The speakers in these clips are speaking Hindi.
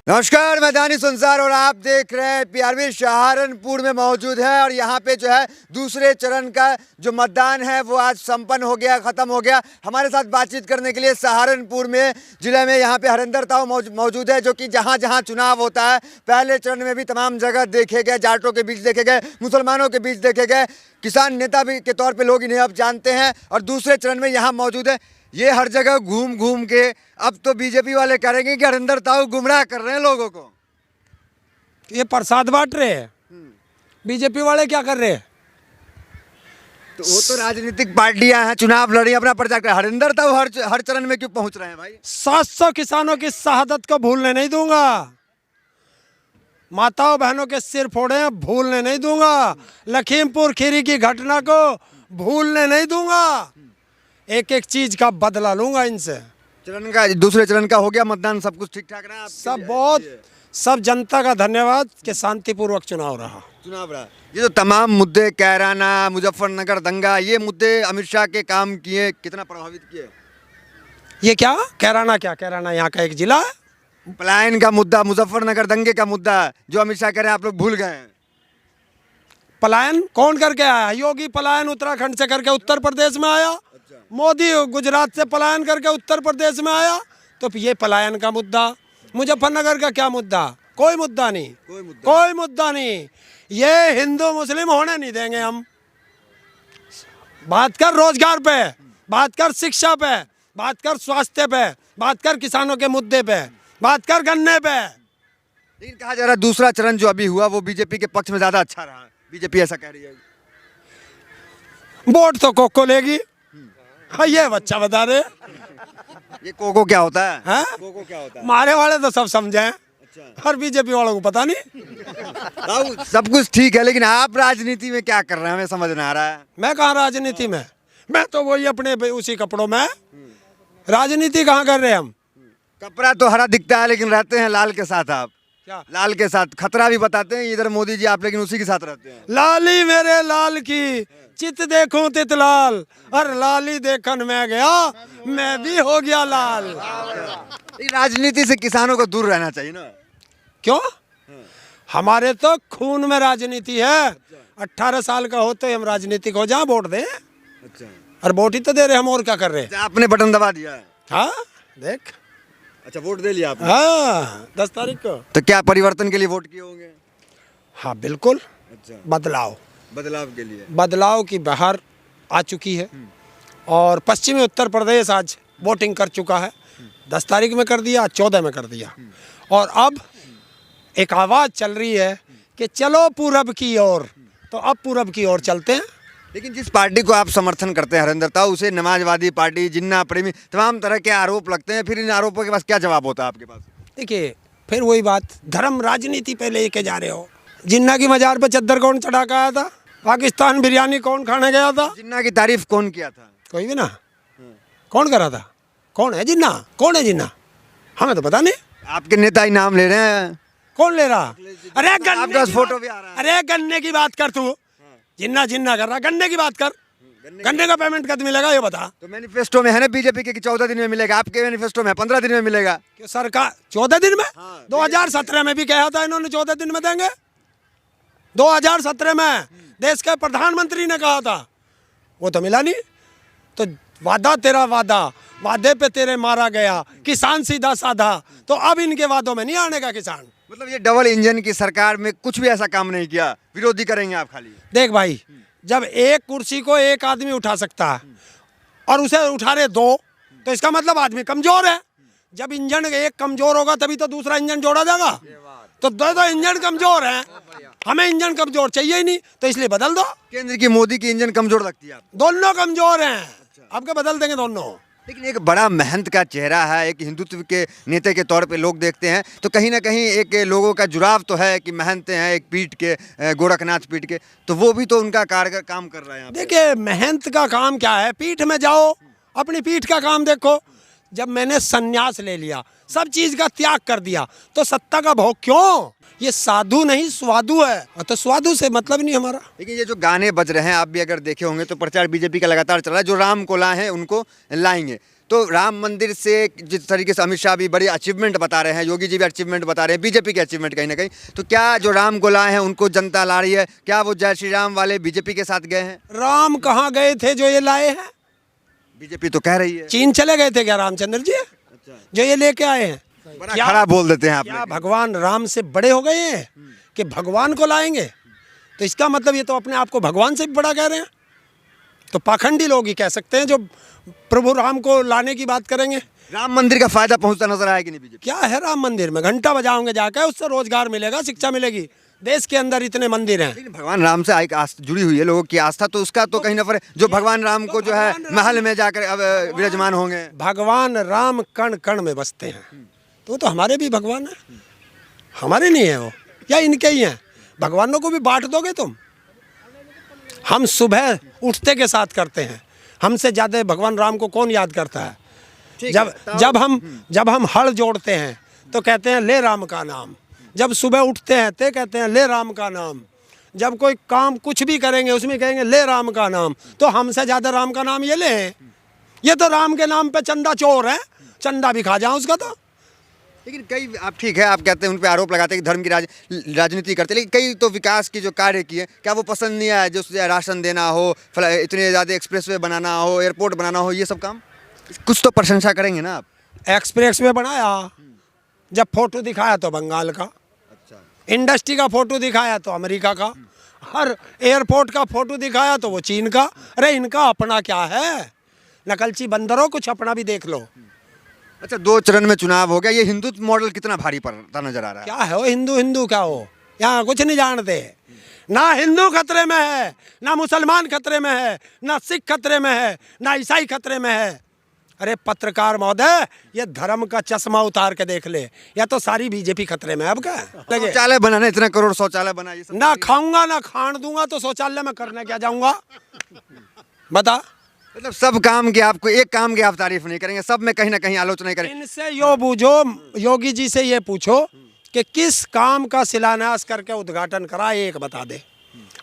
नमस्कार, मैं दानिश संसार और आप देख रहे हैं पीआरबी। सहारनपुर में मौजूद है और यहाँ पे जो है दूसरे चरण का जो मतदान है वो आज संपन्न हो गया, ख़त्म हो गया। हमारे साथ बातचीत करने के लिए सहारनपुर में जिले में यहाँ पे हरिंदर ताऊ मौजूद है, जो कि जहाँ जहाँ चुनाव होता है पहले चरण में भी तमाम जगह देखे गए, जाटों के बीच देखे गए, मुसलमानों के बीच देखे गए, किसान नेता भी के तौर पर लोग इन्हें अब जानते हैं और दूसरे चरण में यहाँ मौजूद है। ये हर जगह घूम घूम के अब तो बीजेपी वाले करेंगे कि हरिंदर ताऊ गुमराह कर रहे हैं लोगों को। ये प्रसाद बांट रहे हैं, बीजेपी वाले क्या कर रहे हैं? तो वो तो राजनीतिक पार्टियां हैं, चुनाव लड़ी, अपना प्रचार कर। हरिंदर ताऊ हर चरण में क्यों पहुंच रहे हैं भाई? 700 किसानों की शहादत को भूलने नहीं दूंगा, माताओं बहनों के सिर फोड़े हैं भूलने नहीं दूंगा, लखीमपुर खीरी की घटना को भूलने नहीं दूंगा, एक एक चीज का बदला लूंगा इनसे। चरण का दूसरे चरण का हो गया मतदान, सब कुछ ठीक ठाक रहा? सब जनता का धन्यवाद कि शांतिपूर्वक चुनाव रहा। ये जो तमाम मुद्दे, कैराना, मुजफ्फरनगर दंगा, ये मुद्दे अमित शाह के काम किए, कितना प्रभावित किए? ये क्या कैराना, क्या कैराना यहाँ का एक जिला है? पलायन का मुद्दा, मुजफ्फरनगर दंगे का मुद्दा जो अमित शाह कह रहे हैं, आप लोग भूल गए हैं। पलायन कौन करके आया? योगी पलायन उत्तराखंड से करके उत्तर प्रदेश में आया, मोदी गुजरात से पलायन करके उत्तर प्रदेश में आया। तो ये पलायन का मुद्दा, मुजफ्फरनगर का क्या मुद्दा? कोई मुद्दा नहीं, कोई मुद्दा नहीं। ये हिंदू मुस्लिम होने नहीं देंगे हम। बात कर रोजगार पे, बात कर शिक्षा पे, बात कर स्वास्थ्य पे, बात कर किसानों के मुद्दे पे, बात कर गन्ने पे। लेकिन कहा जा रहा है दूसरा चरण जो अभी हुआ वो बीजेपी के पक्ष में ज्यादा अच्छा रहा, बीजेपी ऐसा कह रही है। वोट तो कोको लेगी। हाँ, ये बच्चा बता रहे। ये कोको क्या होता है? हाँ? कोको क्या होता है? मारे वाले तो सब समझे हैं, अच्छा। हर बीजेपी वालों को पता नहीं। सब कुछ ठीक है, लेकिन आप राजनीति में क्या कर रहे हैं हमें समझ नहीं आ रहा है। मैं कहाँ राजनीति में, मैं तो वही अपने उसी कपड़ों में। राजनीति कहाँ कर रहे हैं हम? कपड़ा तो हरा दिखता है लेकिन रहते हैं लाल के साथ। आप क्या लाल के साथ खतरा भी बताते हैं इधर मोदी जी, आप लेकिन उसी के साथ रहते हैं। लाली मेरे लाल की चित देखूं तित लाल, और लाली देखन में गया मैं भी हो गया लाल। राजनीति से किसानों को दूर रहना चाहिए ना। क्यों? हमारे तो खून में राजनीति है। 18 साल का होते हम राजनीतिक हो जाए, वोट दें। अच्छा, और वोट ही तो दे रहे हम, और क्या कर रहे हैं? आपने बटन दबा दिया है? हाँ देख। अच्छा, वोट दे लिया आपने? हाँ, 10 तारीख को। तो क्या परिवर्तन के लिए वोट किए होंगे? हाँ बिल्कुल। अच्छा, बदलाव के लिए। बदलाव की बहार आ चुकी है और पश्चिमी उत्तर प्रदेश आज वोटिंग कर चुका है। 10 तारीख में कर दिया, 14 में कर दिया, और अब एक आवाज़ चल रही है कि चलो पूरब की ओर। तो अब पूरब की ओर चलते हैं। लेकिन जिस पार्टी को आप समर्थन करते हैं हरिंदर ताऊ, उसे नमाजवादी पार्टी, जिन्ना प्रेमी, तमाम तरह के आरोप लगते हैं। फिर इन आरोपों के पास क्या जवाब होता है आपके पास? देखिए, फिर वही बात, धर्म राजनीति पे लेके जा रहे हो। जिन्ना की मजार पे चद्दर कौन चढ़ा के आया था? पाकिस्तान बिरयानी कौन खाने गया था? जिन्ना की तारीफ कौन किया था? कोई भी ना। कौन करा था? कौन है जिन्ना? कौन है जिन्ना? हमें तो पता नहीं। आपके नेता ही नाम ले रहे हैं। कौन ले रहा? अरे गन्ने की फोटो भी आ रहा है। अरे गन्ने की बात कर तू। जिन्ना कर रहा, गन्ने की बात कर। गन्ने का पेमेंट कब मिलेगा ये बता। तो मैनिफेस्टो में है ना बीजेपी के कि 14 दिन में मिलेगा, आपके मैनिफेस्टो में 15 दिन में मिलेगा। क्यों सरकार 14 दिन में? हाँ, 2017 में भी कहा था इन्होंने 14 दिन में देंगे। 2017 में देश के प्रधानमंत्री ने कहा था, वो तो मिला नहीं। तो वादा तेरा वादा, वादे पे तेरे मारा गया, किसान सीधा साधा। तो अब इनके वादों में नहीं आने का किसान। मतलब ये डबल इंजन की सरकार में कुछ भी ऐसा काम नहीं किया, विरोधी करेंगे आप खाली। देख भाई, जब एक कुर्सी को एक आदमी उठा सकता है और उसे उठा रहे 2, तो इसका मतलब आदमी कमजोर है। जब इंजन एक कमजोर होगा तभी तो दूसरा इंजन जोड़ा जाएगा। तो दो इंजन कमजोर है, हमें इंजन कमजोर चाहिए ही नहीं, तो इसलिए बदल दो। केंद्र की मोदी की इंजन कमजोर लगती है आपको? दोनों कमजोर हैं, अब क्या बदल देंगे दोनों। लेकिन एक बड़ा मेहनत का चेहरा है, एक हिंदुत्व के नेता के तौर पे लोग देखते हैं, तो कहीं ना कहीं एक लोगों का जुड़ाव तो है कि मेहनत हैं एक पीठ के, गोरखनाथ पीठ के, तो वो भी तो उनका कारगर काम कर रहे हैं। देखिए, मेहनत का काम क्या है? पीठ में जाओ, अपनी पीठ का काम देखो। जब मैंने संन्यास ले लिया, सब चीज का त्याग कर दिया, तो सत्ता का भोग क्यों? ये साधु नहीं स्वादु है, तो स्वादु से मतलब नहीं हमारा। लेकिन ये जो गाने बज रहे हैं, आप भी अगर देखे होंगे तो प्रचार बीजेपी का लगातार चल रहा है, जो राम को लाए हैं उनको लाएंगे। तो राम मंदिर से जिस तरीके से अमित शाह भी बड़ी अचीवमेंट बता रहे हैं, योगी जी भी अचीवमेंट बता रहे हैं, बीजेपी के अचीवमेंट कहीं ना कहीं, तो क्या जो राम को लाए हैं उनको जनता ला रही है? क्या वो जय श्री राम वाले बीजेपी के साथ गए हैं? राम कहाँ गए थे जो ये लाए हैं? बीजेपी तो कह रही है। चीन चले गए थे क्या रामचंद्र जी जो ये लेके आए हैं? बड़ा खड़ा बोल देते हैं आप। क्या भगवान राम से बड़े हो गए हैं कि भगवान को लाएंगे? तो इसका मतलब ये तो अपने आप को भगवान से भी बड़ा कह रहे हैं। तो पाखंडी लोग ही कह सकते हैं जो प्रभु राम को लाने की बात करेंगे। राम मंदिर का फायदा पहुंचता नजर आया कि नहीं बीजेपी? क्या है राम मंदिर में? घंटा बजाओगे जाकर, उससे रोजगार मिलेगा, शिक्षा मिलेगी। देश के अंदर इतने मंदिर हैं। लेकिन भगवान राम से एक जुड़ी हुई है लोगों की आस्था, तो उसका तो कहीं ना पर जो भगवान राम को जो है महल में जाकर अब विराजमान होंगे। भगवान राम कण कण में बसते हैं, तो हमारे भी भगवान है, हमारे नहीं है वो, या इनके ही हैं? भगवानों को भी बांट दोगे तुम? हम सुबह उठते के साथ करते हैं, हमसे ज़्यादा भगवान राम को कौन याद करता है? जब हम हल जोड़ते हैं तो कहते हैं ले राम का नाम। जब सुबह उठते हैं तो कहते हैं ले राम का नाम। जब कोई काम कुछ भी करेंगे उसमें कहेंगे ले राम का नाम। तो हमसे ज़्यादा राम का नाम ये लें? ये तो राम के नाम पे चंदा चोर है, चंदा भी खा जाओ उसका। तो लेकिन कई, आप ठीक है, आप कहते हैं उन पे आरोप लगाते हैं कि धर्म की राजनीति करते हैं, लेकिन कई तो विकास की जो कार्य किए, क्या वो पसंद नहीं आया? जो राशन देना हो, इतने ज़्यादा एक्सप्रेसवे बनाना हो, एयरपोर्ट बनाना हो, ये सब काम कुछ तो प्रशंसा करेंगे ना आप? एक्सप्रेस वे बनाया, जब फोटो दिखाया तो बंगाल का, अच्छा, इंडस्ट्री का फोटो दिखाया तो अमेरिका का, हर एयरपोर्ट का फोटो दिखाया तो वो चीन का। अरे इनका अपना क्या है? नकलची बंदरों, कुछ अपना भी देख लो। अच्छा, 2 चरण में चुनाव हो गया, ये हिंदुत्व मॉडल कितना भारी पड़ता नजर आ रहा है? क्या है वो हिंदू? हिंदू क्या हो? यहाँ कुछ नहीं जानते। ना हिंदू खतरे में है, ना मुसलमान खतरे में है, ना सिख खतरे में है, ना ईसाई खतरे में है। अरे पत्रकार महोदय, ये धर्म का चश्मा उतार के देख ले, या तो सारी बीजेपी खतरे में। अब क्या लगे? शौचालय बनाना, इतना करोड़ शौचालय बना, ये सब ना खाऊंगा ना खान दूंगा, तो शौचालय में करने क्या जाऊंगा? बता। मतलब सब काम की, आपको एक काम की आप तारीफ नहीं करेंगे, सब में कहीं ना कहीं आलोचना करेंगे। इनसे यो पूछो, योगी जी से ये पूछो कि किस काम का शिलान्यास करके उद्घाटन करा, एक बता दे।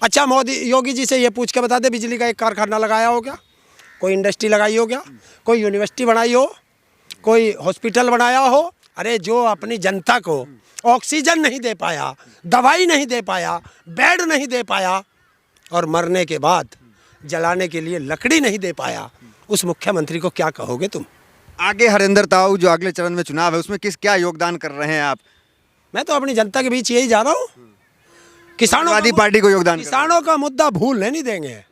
अच्छा, योगी जी से ये पूछ के बता दे, बिजली का एक कारखाना लगाया हो क्या? कोई इंडस्ट्री लगाई हो क्या? कोई यूनिवर्सिटी बनाई हो? कोई हॉस्पिटल बनाया हो? अरे जो अपनी जनता को ऑक्सीजन नहीं दे पाया, दवाई नहीं दे पाया, बेड नहीं दे पाया, और मरने के बाद जलाने के लिए लकड़ी नहीं दे पाया, उस मुख्यमंत्री को क्या कहोगे तुम? आगे हरिंदर ताऊ जो अगले चरण में चुनाव है उसमें क्या योगदान कर रहे हैं आप? मैं तो अपनी जनता के बीच यही जा रहा हूँ, किसानों पार्टी को योगदान, किसानों का मुद्दा भूलने नहीं देंगे।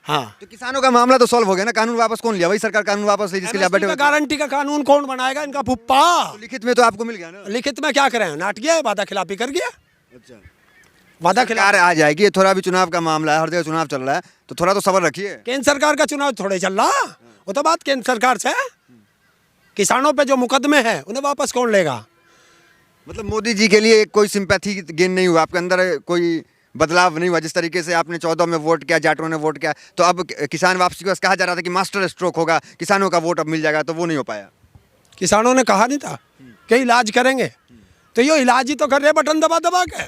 हाँ, तो किसानों का मामला तो सॉल्व हो गया ना? कानून वापस कौन लिया? वही सरकार कानून वापस ली जिसके लिए बैठे। गारंटी का कानून कौन बनाएगा? इनका फुप्पा। तो लिखित में तो आपको मिल गया ना? लिखित में क्या करें? नाटकीय वादा खिलाफी कर गया। अच्छा, वादा सरकार आ जाएगी, ये थोड़ा भी चुनाव का मामला है, हर जगह चुनाव चल रहा है, तो थोड़ा तो सब्र रखिए। केंद्र सरकार का चुनाव थोड़े चल रहा, वो तो बात केंद्र सरकार से। किसानों पे जो मुकदमे हैं उन्हें वापस कौन लेगा? मतलब मोदी जी के लिए कोई सिंपैथी गेन नहीं हुआ आपके अंदर, कोई बदलाव नहीं हुआ? जिस तरीके से आपने 14 में वोट किया, जाटों ने वोट किया, तो अब किसान वापसी को कहा जा रहा था कि मास्टर स्ट्रोक होगा, किसानों का वोट अब मिल जाएगा, तो वो नहीं हो पाया। किसानों ने कहा नहीं था कि इलाज करेंगे, तो ये इलाज ही तो कर रहे, बटन दबा दबा के।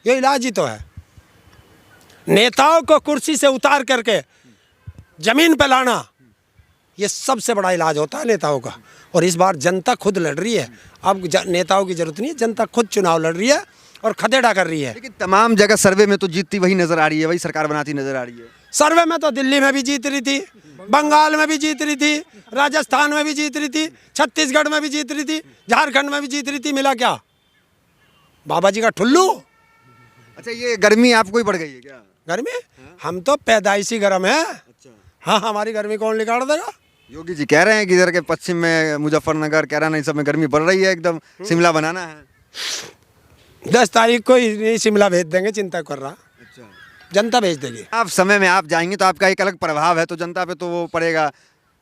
ये इलाज ही तो है। नेताओं को कुर्सी से उतार करके जमीन पे लाना, ये सबसे बड़ा इलाज होता है नेताओं का। और इस बार जनता खुद लड़ रही है, अब नेताओं की जरूरत नहीं है, जनता खुद चुनाव लड़ रही है और खदेड़ा कर रही है। लेकिन तमाम जगह सर्वे में तो जीतती वही नजर आ रही है, वही सरकार बनाती नजर आ रही है। सर्वे में तो दिल्ली में भी जीत रही थी, बंगाल में भी जीत रही थी, राजस्थान में भी जीत रही थी, छत्तीसगढ़ में भी जीत रही थी, झारखंड में भी जीत रही थी। मिला क्या? बाबा जी का ठुल्लू। अच्छा, ये गर्मी आपको ही पड़ गई है क्या? गर्मी? हम तो पैदाइशी गर्म है। अच्छा, हाँ, हमारी गर्मी कौन निकाल देगा? योगी जी कह रहे हैं कि इधर के पश्चिम में मुजफ्फरनगर, कैराना, इन सब में गर्मी बढ़ रही है, एकदम शिमला बनाना है। 10 तारीख को ही शिमला भेज देंगे, चिंता कर रहा। अच्छा, जनता भेज देगी। आप समय में आप जाएंगे तो आपका एक अलग प्रभाव है, तो जनता पे तो वो पड़ेगा,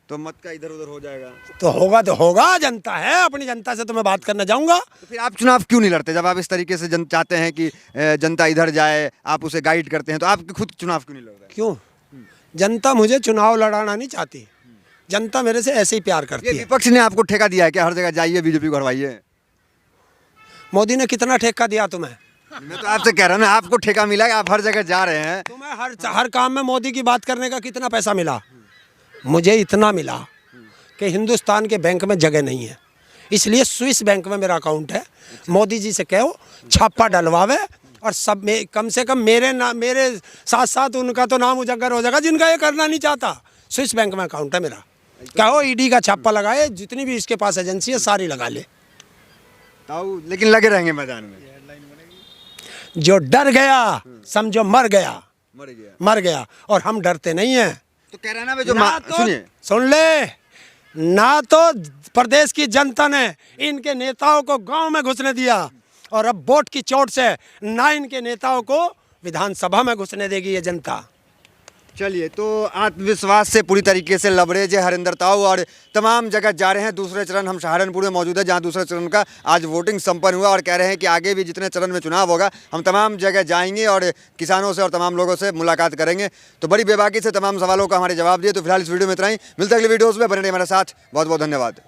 तो मत का इधर उधर हो जाएगा। तो होगा, जनता है, अपनी जनता से तो मैं बात करना चाहूँगा। तो फिर आप चुनाव क्यों नहीं लड़ते? जब आप इस तरीके से चाहते हैं कि जनता इधर जाए, आप उसे गाइड करते हैं, तो आप खुद चुनाव क्यों नहीं लड़ रहे? क्यों? जनता मुझे चुनाव लड़ाना नहीं चाहती, जनता मेरे से ऐसे ही प्यार करती है। विपक्ष ने आपको ठेका दिया है क्या? हर जगह जाइए, बीजेपी को हरवाइए। मोदी ने कितना ठेका दिया तुम्हें? मैं तो आपसे कह रहा हूँ ना, आपको ठेका मिला है, आप हर जगह जा रहे हैं। तुम्हें हर काम में मोदी की बात करने का कितना पैसा मिला? मुझे इतना मिला कि हिंदुस्तान के बैंक में जगह नहीं है, इसलिए स्विस बैंक में मेरा अकाउंट है। मोदी जी से कहो छापा डलवावे और सब में कम से कम मेरे साथ साथ उनका तो नाम उजागर हो जाएगा जिनका ये करना नहीं चाहता। स्विस बैंक में अकाउंट है मेरा। कहो ईडी का छापा लगाए, जितनी भी इसके पास एजेंसी है सारी लगा ले। ताऊ लेकिन लगे रहेंगे मैदान में। जो डर गया समझो मर गया, मर गया। और हम डरते नहीं हैं। तो कैराना में जो सुनिए, सुन ले, ना तो प्रदेश की जनता ने इनके नेताओं को गांव में घुसने दिया और अब वोट की चोट से ना इनके नेताओं को विधानसभा में घुसने देगी ये जनता। चलिए, तो आत्मविश्वास से पूरी तरीके से लबरेज है हरिंदर ताऊ और तमाम जगह जा रहे हैं। दूसरे चरण हम सहारनपुर में मौजूद है जहां दूसरे चरण का आज वोटिंग संपन्न हुआ और कह रहे हैं कि आगे भी जितने चरण में चुनाव होगा हम तमाम जगह जाएंगे और किसानों से और तमाम लोगों से मुलाकात करेंगे। तो बड़ी बेबाकी से तमाम सवालों का हमारे जवाब दिए। तो फिलहाल इस वीडियो में इतना ही, मिलते अगले वीडियोज़ में, बने रहिए हमारे साथ। बहुत बहुत धन्यवाद।